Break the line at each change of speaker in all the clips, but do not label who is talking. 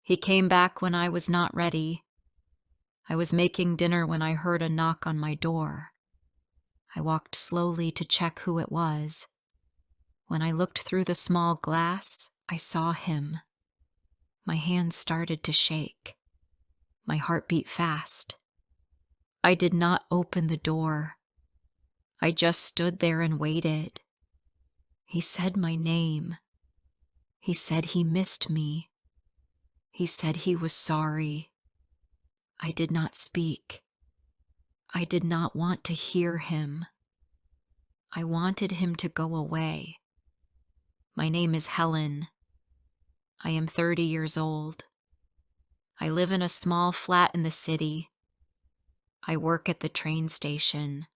He came back when I was not ready. I was making dinner when I heard a knock on my door. I walked slowly to check who it was. When I looked through the small glass, I saw him. My hands started to shake. My heart beat fast. I did not open the door. I just stood there and waited. He said my name. He said he missed me. He said he was sorry. I did not speak. I did not want to hear him. I wanted him to go away. My name is Helen. I am 30 years old. I live in a small flat in the city. I work at the train station.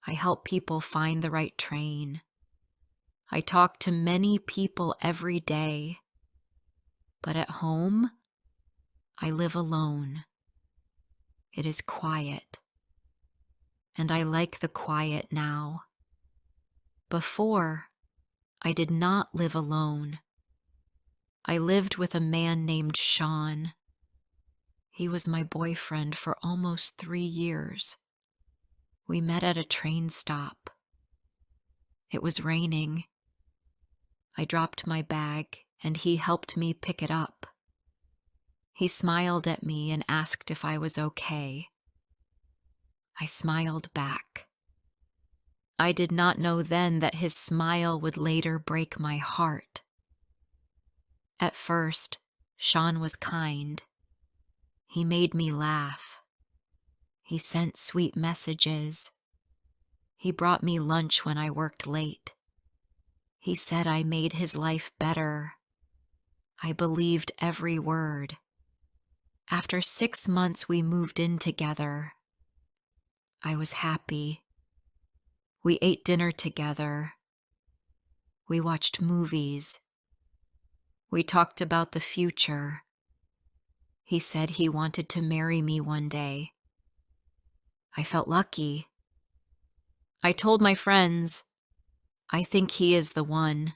I help people find the right train. I talk to many people every day. But at home, I live alone. It is quiet. And I like the quiet now. Before, I did not live alone. I lived with a man named Sean. He was my boyfriend for almost 3 years. We met at a train stop. It was raining. I dropped my bag and he helped me pick it up. He smiled at me and asked if I was okay. I smiled back. I did not know then that his smile would later break my heart. At first, Sean was kind. He made me laugh. He sent sweet messages. He brought me lunch when I worked late. He said I made his life better. I believed every word. After 6 months, we moved in together. I was happy. We ate dinner together. We watched movies. We talked about the future. He said he wanted to marry me one day. I felt lucky. I told my friends, I think he is the one.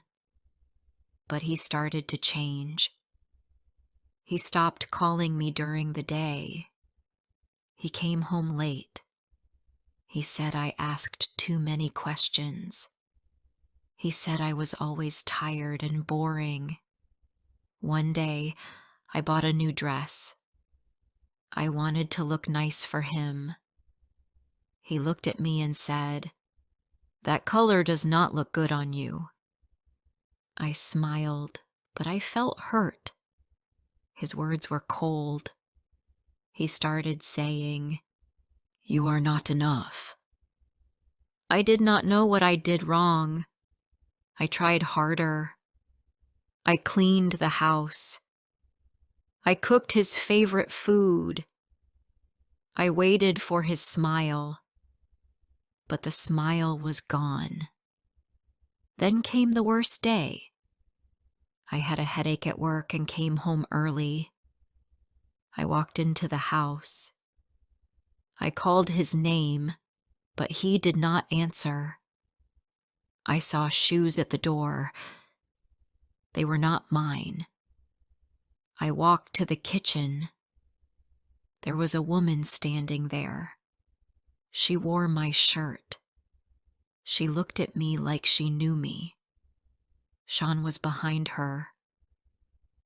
But he started to change. He stopped calling me during the day. He came home late. He said I asked too many questions. He said I was always tired and boring. One day, I bought a new dress. I wanted to look nice for him. He looked at me and said, "That color does not look good on you." I smiled, but I felt hurt. His words were cold. He started saying, "You are not enough." I did not know what I did wrong. I tried harder. I cleaned the house. I cooked his favorite food. I waited for his smile, but the smile was gone. Then came the worst day. I had a headache at work and came home early. I walked into the house. I called his name, but he did not answer. I saw shoes at the door. They were not mine. I walked to the kitchen. There was a woman standing there. She wore my shirt. She looked at me like she knew me. Sean was behind her.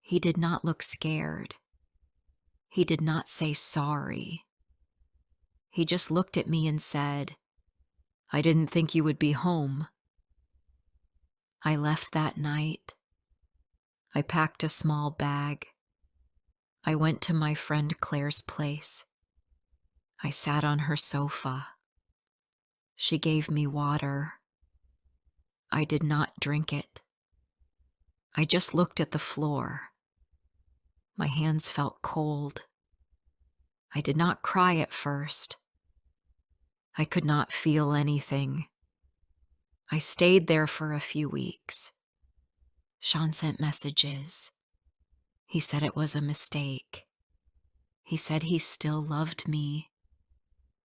He did not look scared. He did not say sorry. He just looked at me and said, "I didn't think you would be home." I left that night. I packed a small bag. I went to my friend Claire's place. I sat on her sofa. She gave me water. I did not drink it. I just looked at the floor. My hands felt cold. I did not cry at first. I could not feel anything. I stayed there for a few weeks. Sean sent messages. He said it was a mistake. He said he still loved me,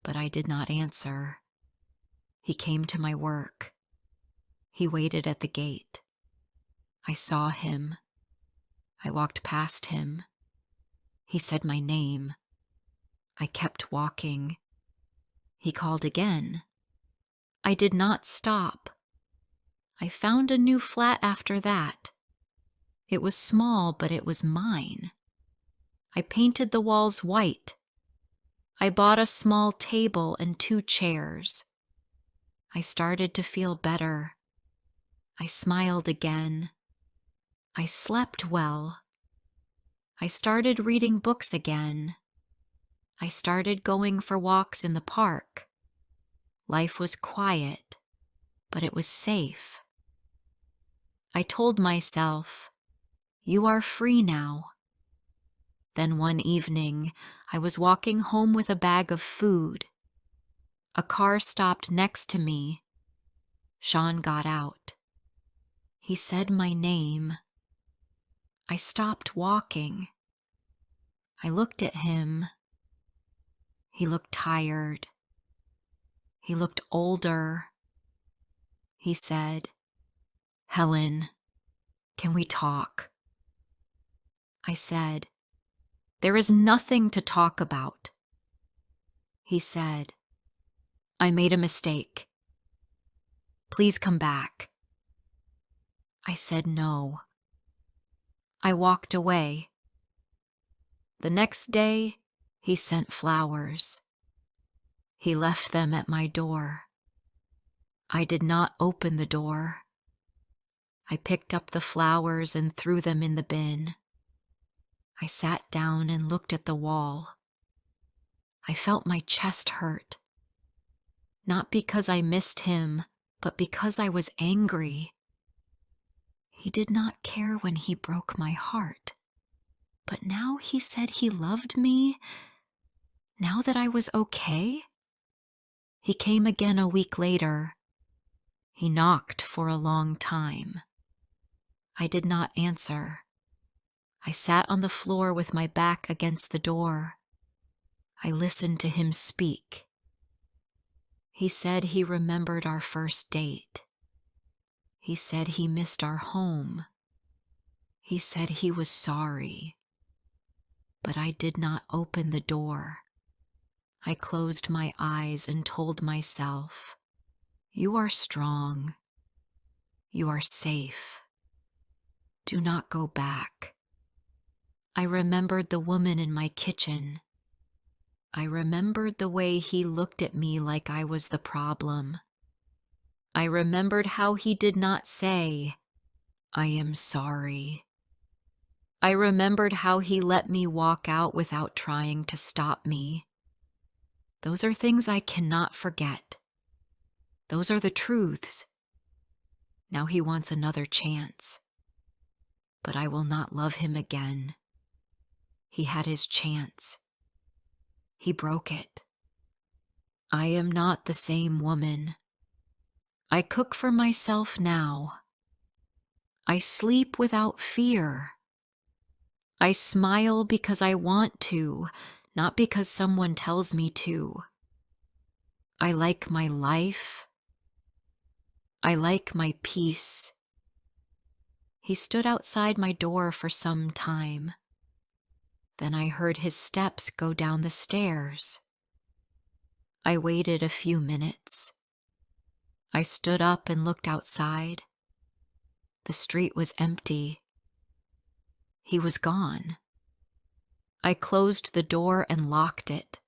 but I did not answer. He came to my work. He waited at the gate. I saw him. I walked past him. He said my name. I kept walking. He called again. I did not stop. I found a new flat after that. It was small, but it was mine. I painted the walls white. I bought a small table and 2 chairs. I started to feel better. I smiled again. I slept well. I started reading books again. I started going for walks in the park. Life was quiet, but it was safe. I told myself, "You are free now." Then one evening, I was walking home with a bag of food. A car stopped next to me. Sean got out. He said my name. I stopped walking. I looked at him. He looked tired. He looked older. He said, "Helen, can we talk?" I said, "There is nothing to talk about." He said, "I made a mistake. Please come back." I said no. I walked away. The next day, he sent flowers. He left them at my door. I did not open the door. I picked up the flowers and threw them in the bin. I sat down and looked at the wall. I felt my chest hurt. Not because I missed him, but because I was angry. He did not care when he broke my heart. But now he said he loved me. Now that I was okay? He came again a week later. He knocked for a long time. I did not answer. I sat on the floor with my back against the door. I listened to him speak. He said he remembered our first date. He said he missed our home. He said he was sorry. But I did not open the door. I closed my eyes and told myself, "You are strong. You are safe. Do not go back." I remembered the woman in my kitchen. I remembered the way he looked at me like I was the problem. I remembered how he did not say, "I am sorry." I remembered how he let me walk out without trying to stop me. Those are things I cannot forget. Those are the truths. Now he wants another chance. But I will not love him again. He had his chance. He broke it. I am not the same woman. I cook for myself now. I sleep without fear. I smile because I want to, not because someone tells me to. I like my life. I like my peace. He stood outside my door for some time. Then I heard his steps go down the stairs. I waited a few minutes. I stood up and looked outside. The street was empty. He was gone. I closed the door and locked it.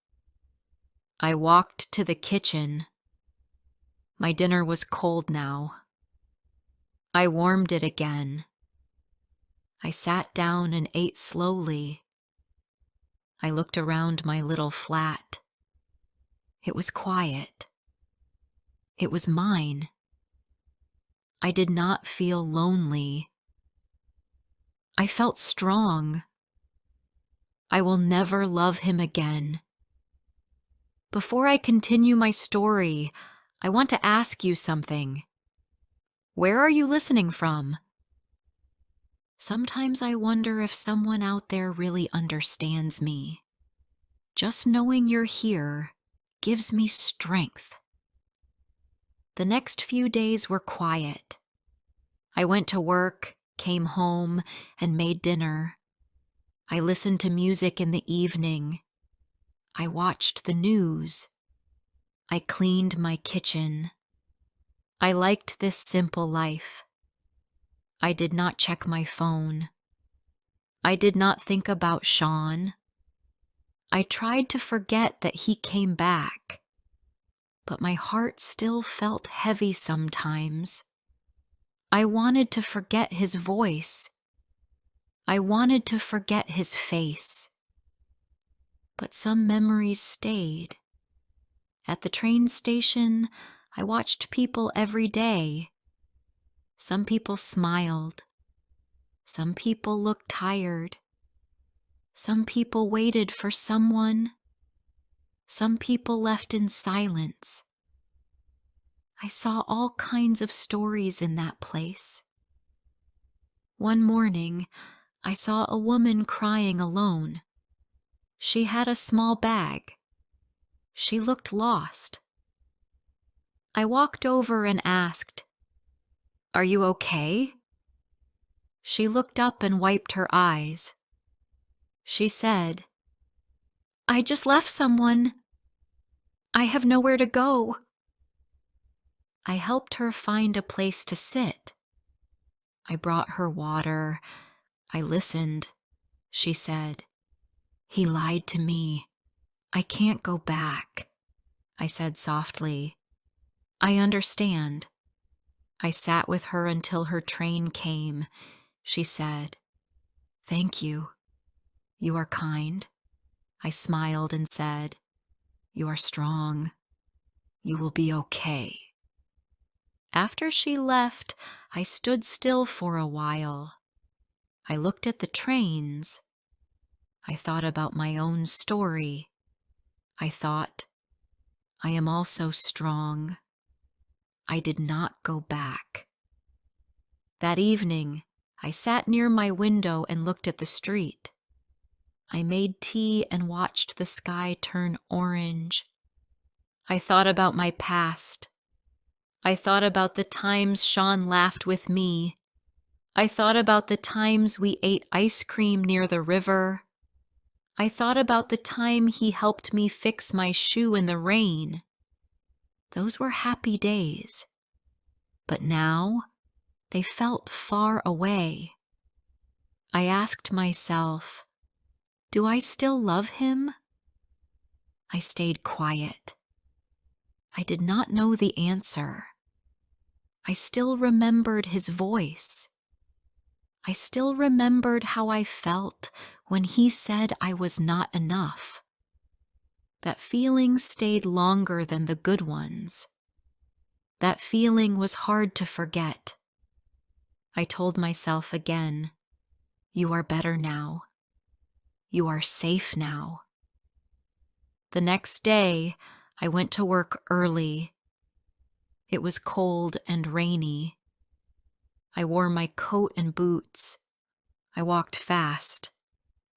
I walked to the kitchen. My dinner was cold now. I warmed it again. I sat down and ate slowly. I looked around my little flat. It was quiet. It was mine. I did not feel lonely. I felt strong. I will never love him again. Before I continue my story, I want to ask you something. Where are you listening from? Sometimes I wonder if someone out there really understands me. Just knowing you're here gives me strength. The next few days were quiet. I went to work, came home, and made dinner. I listened to music in the evening. I watched the news. I cleaned my kitchen. I liked this simple life. I did not check my phone. I did not think about Sean. I tried to forget that he came back, but my heart still felt heavy sometimes. I wanted to forget his voice. I wanted to forget his face. But some memories stayed. At the train station, I watched people every day. Some people smiled. Some people looked tired. Some people waited for someone. Some people left in silence. I saw all kinds of stories in that place. One morning, I saw a woman crying alone. She had a small bag. She looked lost. I walked over and asked, "Are you okay?" She looked up and wiped her eyes. She said, "I just left someone. I have nowhere to go." I helped her find a place to sit. I brought her water. I listened. She said, "He lied to me. I can't go back." I said softly, "I understand." I sat with her until her train came. She said, "Thank you. You are kind." I smiled and said, "You are strong. You will be okay." After she left, I stood still for a while. I looked at the trains. I thought about my own story. I thought, I am also strong. I did not go back. That evening, I sat near my window and looked at the street. I made tea and watched the sky turn orange. I thought about my past. I thought about the times Sean laughed with me. I thought about the times we ate ice cream near the river. I thought about the time he helped me fix my shoe in the rain. Those were happy days. But now, they felt far away. I asked myself, do I still love him? I stayed quiet. I did not know the answer. I still remembered his voice. I still remembered how I felt when he said I was not enough. That feeling stayed longer than the good ones. That feeling was hard to forget. I told myself again, you are better now. You are safe now. The next day, I went to work early. It was cold and rainy. I wore my coat and boots. I walked fast.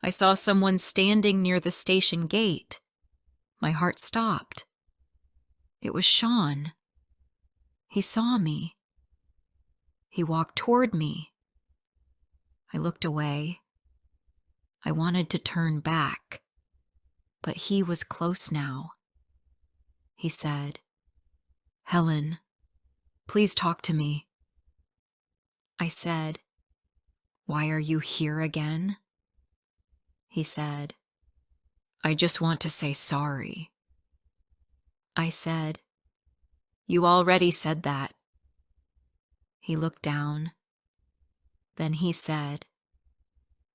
I saw someone standing near the station gate. My heart stopped. It was Sean. He saw me. He walked toward me. I looked away. I wanted to turn back, but he was close now. He said, "Helen, please talk to me." I said, "Why are you here again?" He said, "I just want to say sorry." I said, "You already said that." He looked down. Then he said,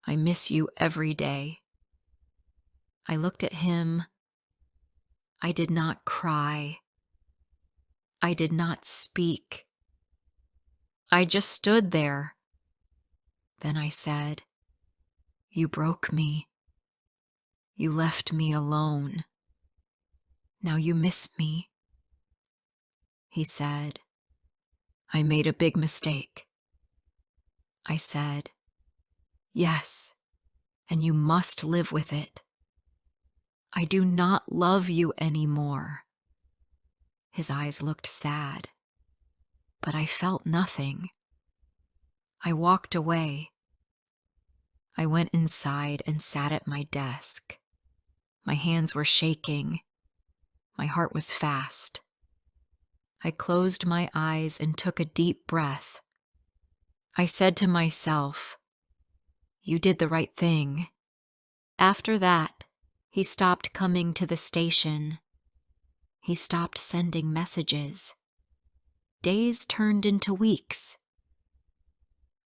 "I miss you every day." I looked at him. I did not cry. I did not speak. I just stood there. Then I said, "You broke me. You left me alone. Now you miss me." He said, "I made a big mistake." I said, "Yes, and you must live with it. I do not love you anymore." His eyes looked sad, but I felt nothing. I walked away. I went inside and sat at my desk. My hands were shaking. My heart was fast. I closed my eyes and took a deep breath. I said to myself, "You did the right thing." After that, he stopped coming to the station. He stopped sending messages. Days turned into weeks.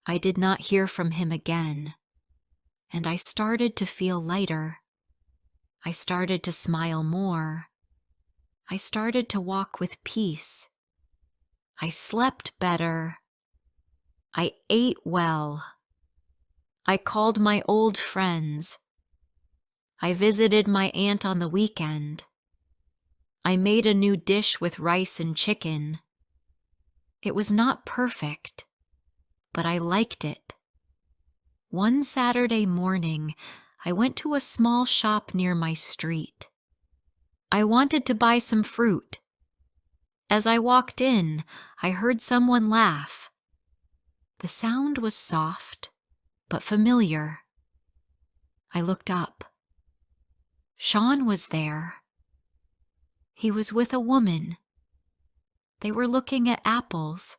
I did not hear from him again, and I started to feel lighter. I started to smile more. I started to walk with peace. I slept better. I ate well. I called my old friends. I visited my aunt on the weekend. I made a new dish with rice and chicken. It was not perfect, but I liked it. One Saturday morning, I went to a small shop near my street. I wanted to buy some fruit. As I walked in, I heard someone laugh. The sound was soft, but familiar. I looked up. Sean was there. He was with a woman. They were looking at apples.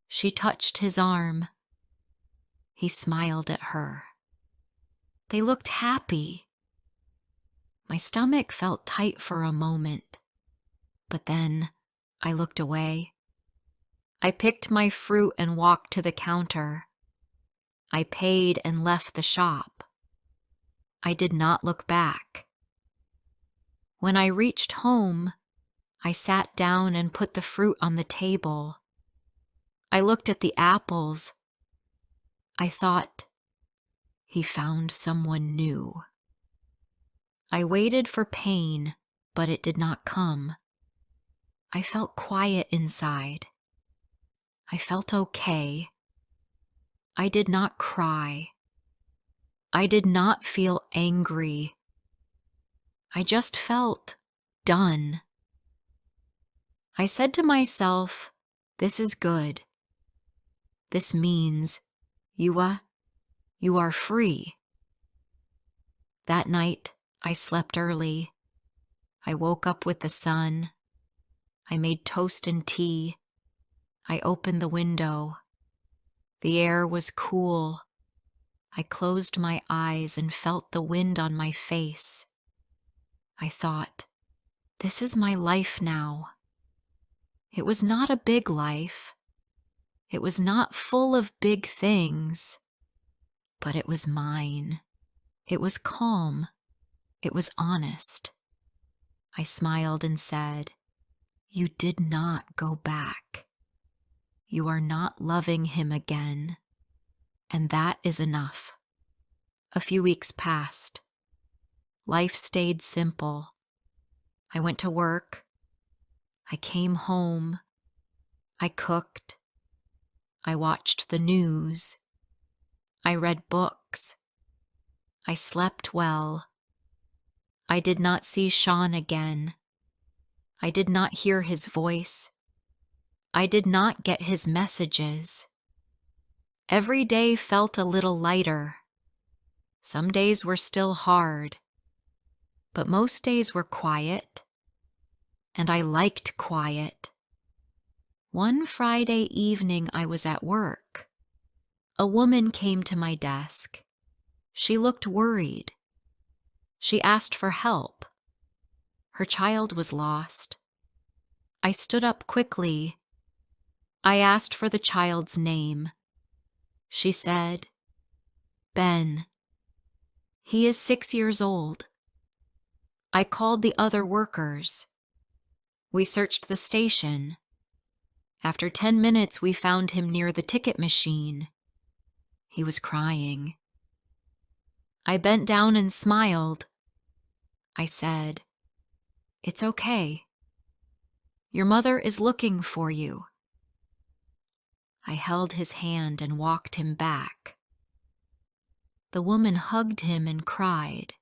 She touched his arm. He smiled at her. They looked happy. My stomach felt tight for a moment, but then I looked away. I picked my fruit and walked to the counter. I paid and left the shop. I did not look back. When I reached home, I sat down and put the fruit on the table. I looked at the apples. I thought, he found someone new. I waited for pain, but it did not come. I felt quiet inside. I felt okay. I did not cry. I did not feel angry. I just felt done. I said to myself, this is good. This means you are free. That night, I slept early. I woke up with the sun. I made toast and tea. I opened the window. The air was cool. I closed my eyes and felt the wind on my face. I thought, this is my life now. It was not a big life. It was not full of big things, but it was mine. It was calm. It was honest. I smiled and said, you did not go back. You are not loving him again, and that is enough. A few weeks passed. Life stayed simple. I went to work. I came home. I cooked. I watched the news. I read books. I slept well. I did not see Sean again. I did not hear his voice. I did not get his messages. Every day felt a little lighter. Some days were still hard, but most days were quiet, and I liked quiet. One Friday evening I was at work. A woman came to my desk. She looked worried. She asked for help. Her child was lost. I stood up quickly. I asked for the child's name. She said, Ben. He is 6 years old. I called the other workers. We searched the station. After 10 minutes, we found him near the ticket machine. He was crying. I bent down and smiled. I said, it's okay. Your mother is looking for you. I held his hand and walked him back. The woman hugged him and cried.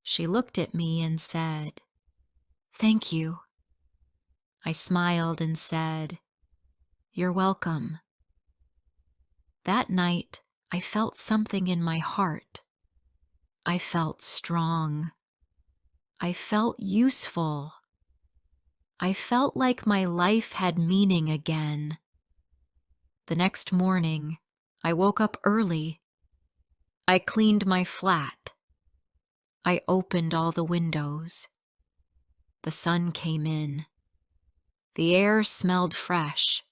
She looked at me and said, thank you. I smiled and said, you're welcome. That night, I felt something in my heart. I felt strong. I felt useful. I felt like my life had meaning again. The next morning, I woke up early. I cleaned my flat. I opened all the windows. The sun came in. The air smelled fresh.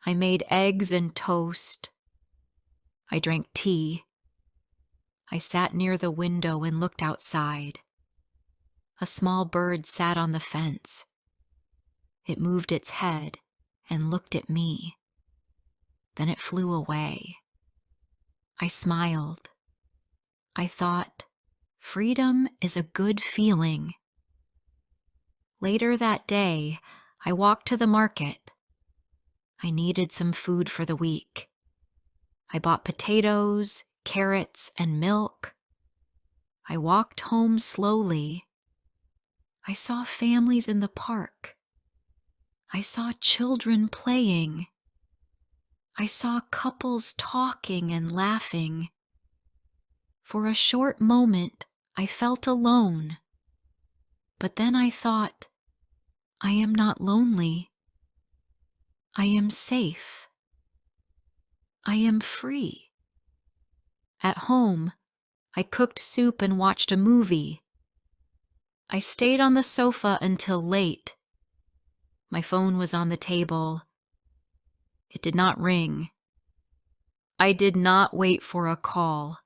I made eggs and toast. I drank tea. I sat near the window and looked outside. A small bird sat on the fence. It moved its head and looked at me. Then it flew away. I smiled. I thought, freedom is a good feeling. Later that day, I walked to the market. I needed some food for the week. I bought potatoes, carrots, and milk. I walked home slowly. I saw families in the park. I saw children playing. I saw couples talking and laughing. For a short moment, I felt alone. But then I thought, I am not lonely. I am safe. I am free. At home, I cooked soup and watched a movie. I stayed on the sofa until late. My phone was on the table. It did not ring. I did not wait for a call.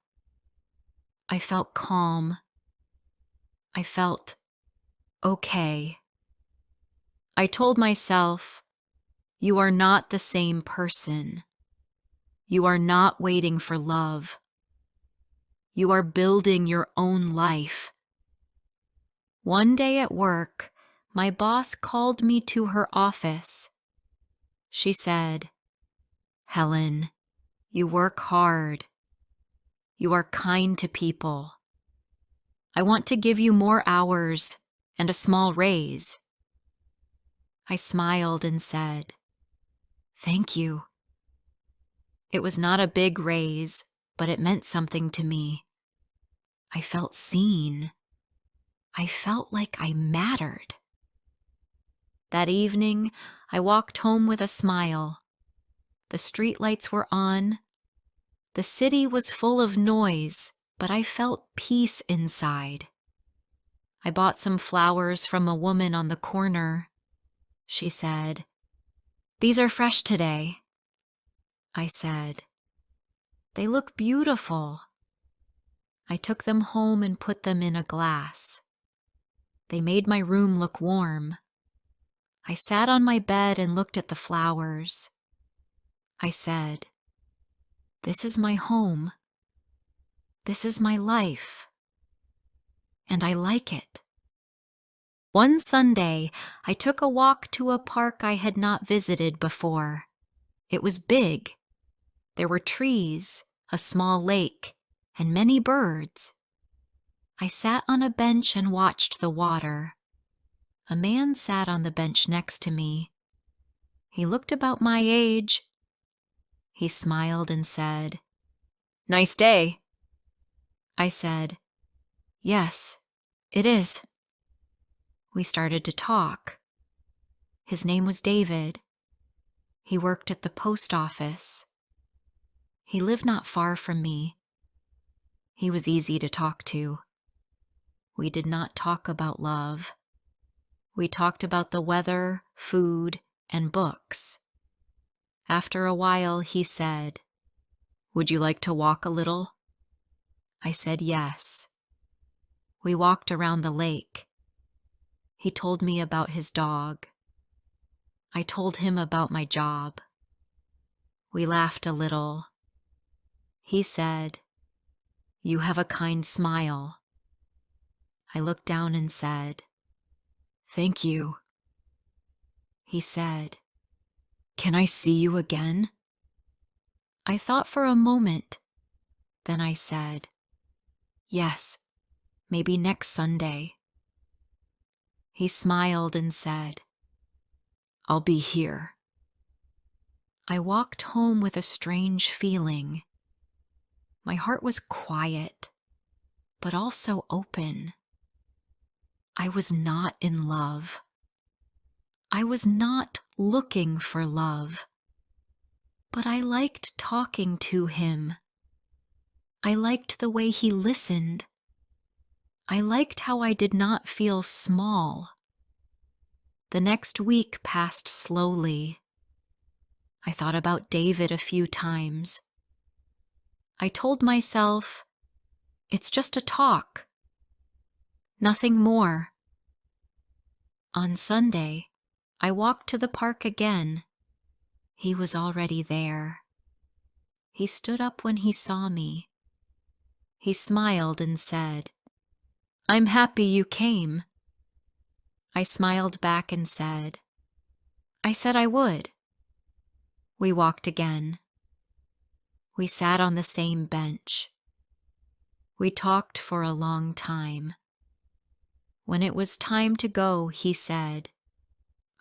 I felt calm. I felt okay. I told myself, you are not the same person. You are not waiting for love. You are building your own life. One day at work, my boss called me to her office. She said, Helen, you work hard. You are kind to people. I want to give you more hours and a small raise. I smiled and said, thank you. It was not a big raise, but it meant something to me. I felt seen. I felt like I mattered. That evening, I walked home with a smile. The streetlights were on. The city was full of noise, but I felt peace inside. I bought some flowers from a woman on the corner. She said, these are fresh today. I said, they look beautiful. I took them home and put them in a glass. They made my room look warm. I sat on my bed and looked at the flowers. I said, this is my home. This is my life. And I like it. One Sunday, I took a walk to a park I had not visited before. It was big. There were trees, a small lake, and many birds. I sat on a bench and watched the water. A man sat on the bench next to me. He looked about my age. He smiled and said, nice day. I said, yes, it is. We started to talk. His name was David. He worked at the post office. He lived not far from me. He was easy to talk to. We did not talk about love. We talked about the weather, food, and books. After a while, he said, would you like to walk a little? I said yes. We walked around the lake. He told me about his dog. I told him about my job. We laughed a little. He said, you have a kind smile. I looked down and said, thank you. He said, can I see you again? I thought for a moment. Then I said, yes, maybe next Sunday. He smiled and said, I'll be here. I walked home with a strange feeling. My heart was quiet, but also open. I was not in love. I was not looking for love. But I liked talking to him. I liked the way he listened. I liked how I did not feel small. The next week passed slowly. I thought about David a few times. I told myself, it's just a talk. Nothing more. On Sunday, I walked to the park again. He was already there. He stood up when he saw me. He smiled and said, "I'm happy you came." I smiled back and said, "I said I would." We walked again. We sat on the same bench. We talked for a long time. When it was time to go, he said,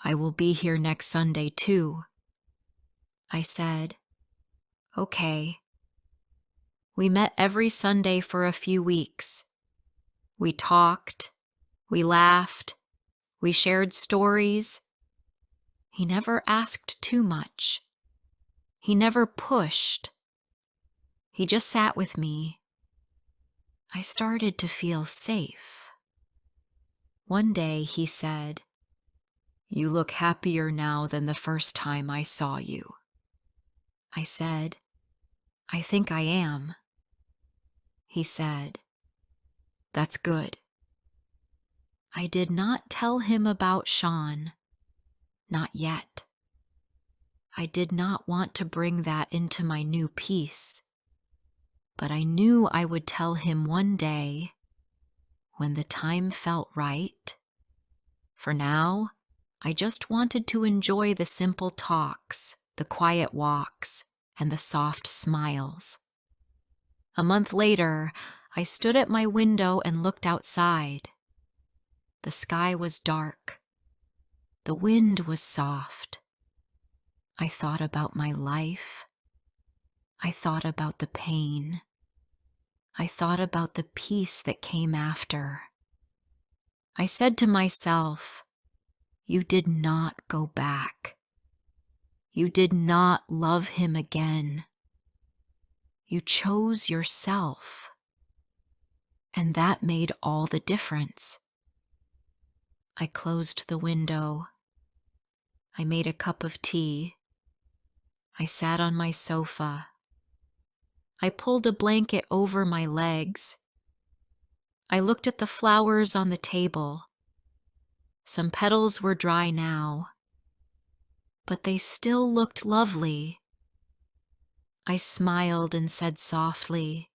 "I will be here next Sunday too." I said, "Okay." We met every Sunday for a few weeks. We talked, we laughed, we shared stories. He never asked too much. He never pushed. He just sat with me. I started to feel safe. One day he said, "You look happier now than the first time I saw you." I said, "I think I am." He said, "That's good." I did not tell him about Sean. Not yet. I did not want to bring that into my new peace. But I knew I would tell him one day when the time felt right. For now, I just wanted to enjoy the simple talks, the quiet walks, and the soft smiles. A month later, I stood at my window and looked outside. The sky was dark. The wind was soft. I thought about my life. I thought about the pain. I thought about the peace that came after. I said to myself, "You did not go back. You did not love him again. You chose yourself." And that made all the difference. I closed the window. I made a cup of tea. I sat on my sofa. I pulled a blanket over my legs. I looked at the flowers on the table. Some petals were dry now, but they still looked lovely. I smiled and said softly,